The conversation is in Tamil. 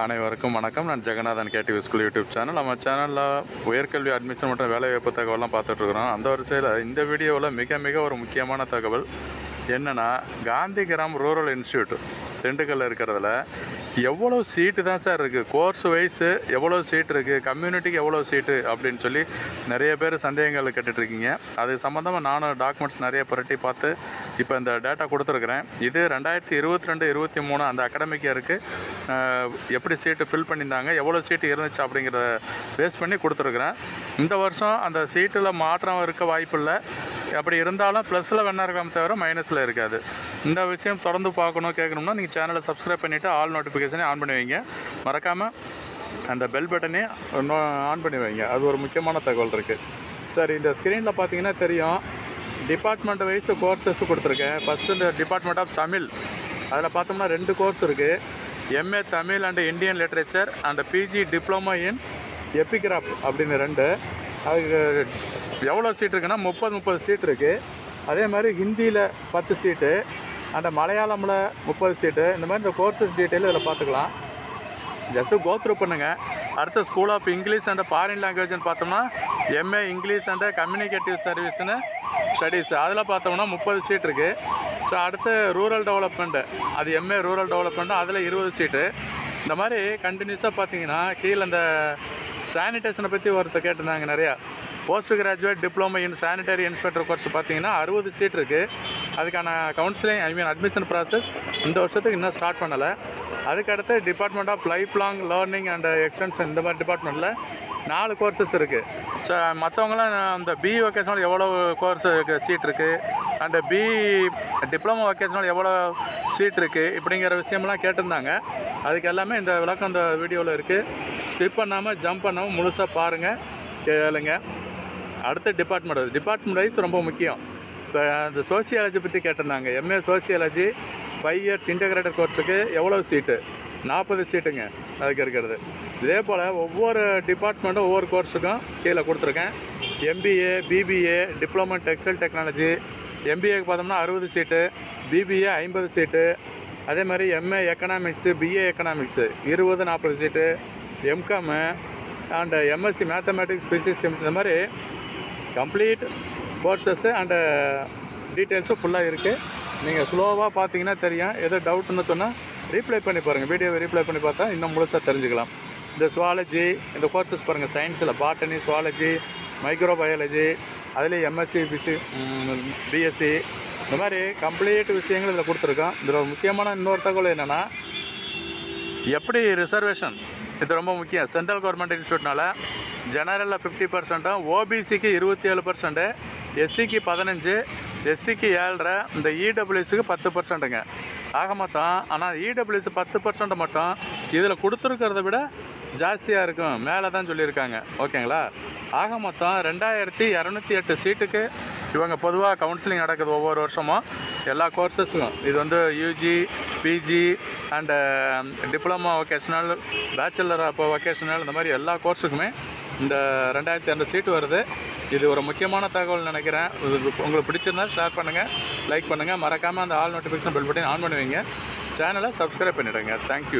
அனைவருக்கும் வணக்கம். நான் Jeganathan KTV school YouTube channel. நம்ம சேனலில் உயர்கல்வி அட்மிஷன் மற்றும் வேலைவாய்ப்பு தகவலாம் பார்த்துட்ருக்குறோம். அந்த வரிசையில் இந்த வீடியோவில் மிக ஒரு முக்கியமான தகவல் என்னென்னா, காந்திகிராம் ரூரல் இன்ஸ்டியூட் திண்டுக்கல்லில் இருக்கிறதுல எவ்வளோ சீட்டு தான் சார் இருக்குது, கோர்ஸ் வைஸு எவ்வளோ சீட் இருக்குது, கம்யூனிட்டிக்கு எவ்வளோ சீட்டு அப்படின்னு சொல்லி நிறைய பேர் சந்தேகங்கள் கேட்டுட்ருக்கீங்க. அது சம்மந்தமாக நானும் டாக்குமெண்ட்ஸ் நிறைய புரட்டி பார்த்து இப்போ இந்த டேட்டா கொடுத்துருக்குறேன். இது 2022-23 அந்த அகாடமிக் இயருக்கு எப்படி சீட்டு ஃபில் பண்ணியிருந்தாங்க, எவ்வளோ சீட்டு இருந்துச்சு அப்படிங்கிறத பேஸ் பண்ணி கொடுத்துருக்குறேன். இந்த வருஷம் அந்த சீட்டில் மாற்றம் இருக்க வாய்ப்பு இல்லை. அப்படி இருந்தாலும் ப்ளஸில் வேணா இருக்காமல் தவிர மைனஸில் இருக்காது. இந்த விஷயம் தொடர்ந்து பார்க்கணும் கேட்கணும்னா நீங்கள் சேனலை சப்ஸ்கிரைப் பண்ணிவிட்டு ஆல் நோட்டிஃபிகேஷனே ஆன் பண்ணி வைங்க. மறக்காமல் அந்த பெல் பட்டனே ஆன் பண்ணி வைங்க. அது ஒரு முக்கியமான தகவல் இருக்குது. சரி, இந்த ஸ்க்ரீனில் பார்த்தீங்கன்னா தெரியும், டிபார்ட்மெண்ட் வைஸ் கோர்சஸ் கொடுத்துருக்கேன். ஃபஸ்ட்டு இந்த டிபார்ட்மெண்ட் ஆஃப் தமிழ், அதில் பார்த்தோம்னா 2 கோர்ஸ் இருக்குது. MA Tamil and Indian literature and PG diploma in epigraph அப்படின்னு 2. அதுக்கு எவ்வளோ சீட் இருக்குன்னா 30 சீட் இருக்குது. அதே மாதிரி ஹிந்தியில் 10 சீட்டு அண்ட் மலையாளமில் 30 சீட்டு. இந்த மாதிரி இந்த கோர்சஸ் டீட்டெயில் இதில் பார்த்துக்கலாம். ஜஸ்ட்டு கோத்ரூ பண்ணுங்கள். அடுத்த school of English and foreign லாங்குவேஜ்னு பார்த்தோம்னா எம்ஏ இங்கிலீஷ் அண்ட் கம்யூனிகேட்டிவ் சர்வீஸ்னு ஸ்டடீஸ், அதில் பார்த்தோம்னா 30 சீட் இருக்குது. ஸோ அடுத்து ரூரல் டெவலப்மெண்ட்டு, அது எம்ஏ ரூரல் டெவலப்மெண்ட்டு, அதில் 20 சீட்டு. இந்த மாதிரி கண்டினியூஸாக பார்த்தீங்கன்னா கீழே இந்த சானிடேஷனை பற்றி ஒருத்தர் கேட்டிருந்தாங்க நிறையா. Post graduate diploma in sanitary inspector course பார்த்தீங்கன்னா 60 சீட் இருக்குது. அதுக்கான கவுன்சிலிங் அட்மிஷன் ப்ராசஸ் இந்த வருஷத்துக்கு இன்னும் ஸ்டார்ட் பண்ணலை. அதுக்கடுத்து department of life long learning and extension, இந்த மாதிரி டிபார்ட்மெண்ட்டில் 4 கோர்சஸ் இருக்குது. ஸோ மற்றவங்களாம் அந்த பிஇ வொக்கேஷனல் எவ்வளோ கோர்ஸ் சீட் இருக்குது அண்டு டிப்ளமோ வொக்கேஷனல் எவ்வளோ சீட் இருக்குது இப்படிங்கிற விஷயம்லாம் கேட்டிருந்தாங்க. அதுக்கு எல்லாமே இந்த விளக்கம் இந்த வீடியோவில் இருக்குது. ஸ்கிப் பண்ணாமல் ஜம்ப் பண்ணாமல் முழுசாக பாருங்கள், கேளுங்க. அடுத்த டிபார்ட்மெண்ட் வைஸ் ரொம்ப முக்கியம். இப்போ அந்த சோசியாலஜி பற்றி கேட்டிருந்தாங்க. எம்ஏ சோசியாலஜி 5 இயர்ஸ் இன்டகிரேட்டட் கோர்ஸுக்கு எவ்வளோ சீட்டு? 40 சீட்டுங்க அதுக்கு இருக்கிறது. இதே போல் ஒவ்வொரு டிபார்ட்மெண்ட்டும் ஒவ்வொரு கோர்ஸுக்கும் கீழே கொடுத்துருக்கேன். MBA, BBA, diploma textile technology, எம்பிஏக்கு பார்த்தோம்னா 60 சீட்டு, பிபிஏ 50 சீட்டு. அதே மாதிரி MA economics, BA economics 20-40 seat, MCom and MSc mathematics, physics, chemistry, இந்த மாதிரி கம்ப்ளீட் கோர்சஸ்ஸு அண்டு டீட்டெயில்ஸும் ஃபுல்லாக இருக்குது. நீங்கள் ஸ்லோவாக பார்த்தீங்கன்னா தெரியும். எதோ டவுட்னு சொன்னால் ரீப்ளை பண்ணி பாருங்கள், வீடியோவை ரீப்ளை பண்ணி பார்த்தா இன்னும் முழுசாக தெரிஞ்சுக்கலாம். இந்த சுவாலஜி, இந்த கோர்சஸ் பாருங்கள். சயின்ஸில் பாட்டனி, சுவாலஜி, மைக்ரோபயாலஜி, அதுலேயும் எம்எஸ்சி, பிஎஸ்சி, இந்த மாதிரி கம்ப்ளீட் விஷயங்கள் இதில் கொடுத்துருக்கோம். இதில் ஒரு முக்கியமான இன்னொரு தகவல் என்னென்னா, எப்படி ரிசர்வேஷன், இது ரொம்ப முக்கியம். சென்ட்ரல் கவர்மெண்ட் இன்ஸ்டியூட்னால ஜெனரலில் 50%, ஓபிசிக்கு 27%, எஸ்சிக்கு 15%, எஸ்டிக்கு 7.5%, இந்த இடபிள்யூஸுக்கு 10%ங்க. ஆக மொத்தம், ஆனால் இடபிள்யூஸ் 10% மட்டும் இதில் கொடுத்துருக்கிறத விட ஜாஸ்தியாக இருக்கும், மேலே தான் சொல்லியிருக்காங்க. ஓகேங்களா? ஆக மொத்தம் 2208 சீட்டுக்கு இவங்க பொதுவாக கவுன்சிலிங் நடக்குது ஒவ்வொரு வருஷமும் எல்லா கோர்சஸுக்கும். இது வந்து UG, PG and diploma vocational, bachelor of vocational, இந்த மாதிரி எல்லா கோர்ஸுக்குமே இந்த 2200 சீட்டு வருது. இது ஒரு முக்கியமான தகவல் நினைக்கிறேன். உங்களுக்கு பிடிச்சிருந்தால் ஷேர் பண்ணுங்கள், லைக் பண்ணுங்கள். மறக்காமல் அந்த all notification bell button on பண்ணுவீங்க. சேனலை சப்ஸ்கிரைப் பண்ணிவிடுங்க. தேங்க்யூ.